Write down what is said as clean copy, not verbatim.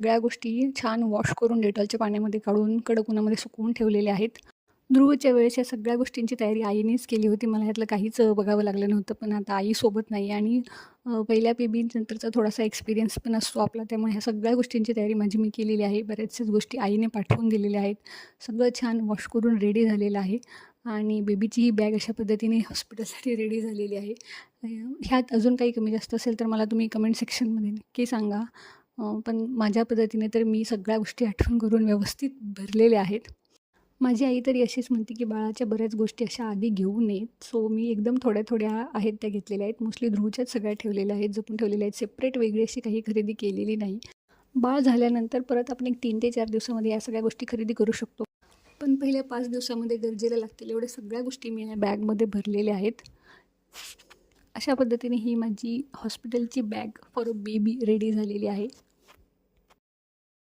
सगळ्या गोष्टी छान वॉश करून डेटॉलच्या पाण्यामध्ये काढून कडक उन्हामध्ये सुकवून ठेवलेल्या आहेत. ध्रुवच्या वेळेस या सगळ्या गोष्टींची तयारी आईनेच केली होती. मला ह्यातलं काहीच बघावं लागलं नव्हतं. पण आता आई सोबत नाही आणि पहिल्या बेबी नंतरचा थोडासा एक्सपिरियन्स पण असतो आपला. त्यामुळे ह्या सगळ्या गोष्टींची तयारी माझी मी केलेली आहे. बऱ्याचशाच गोष्टी आईने पाठवून दिलेल्या आहेत. सगळं छान वॉश करून रेडी झालेलं आहे आणि बेबीची ही बॅग अशा पद्धतीने हॉस्पिटलसाठी रेडी झालेली आहे. ह्यात अजून काही कमी जास्त असेल तर मला तुम्ही कमेंट सेक्शनमध्ये नक्की सांगा. पण माझ्या पद्धतीने तर मी सगळ्या गोष्टी आठवण करून व्यवस्थित भरलेल्या आहेत. माझी आई तरी अशीच म्हणते, की बाळाच्या बऱ्याच गोष्टी अशा आधी घेऊ नयेत. सो मी एकदम थोड्या-थोड्या आहेत त्या घेतलेल्या आहेत. मोस्टली ध्रुवच्याच सगळ्या ठेवलेल्या आहेत, जपून ठेवलेल्या आहेत. सेपरेट वेगळी अशी काही खरेदी केलेली नाही. बाळ झाल्यानंतर परत आपण एक 3 ते 4 दिवसामध्ये या सगळ्या गोष्टी खरेदी करू शकतो. पण पहिल्या 5 दिवसामध्ये गरजेला लागतील एवढ्या सगळ्या गोष्टी मी या बॅगमध्ये भरलेल्या आहेत. अशा पद्धतीने ही माझी हॉस्पिटलची bag for a baby ready झालेली आहे.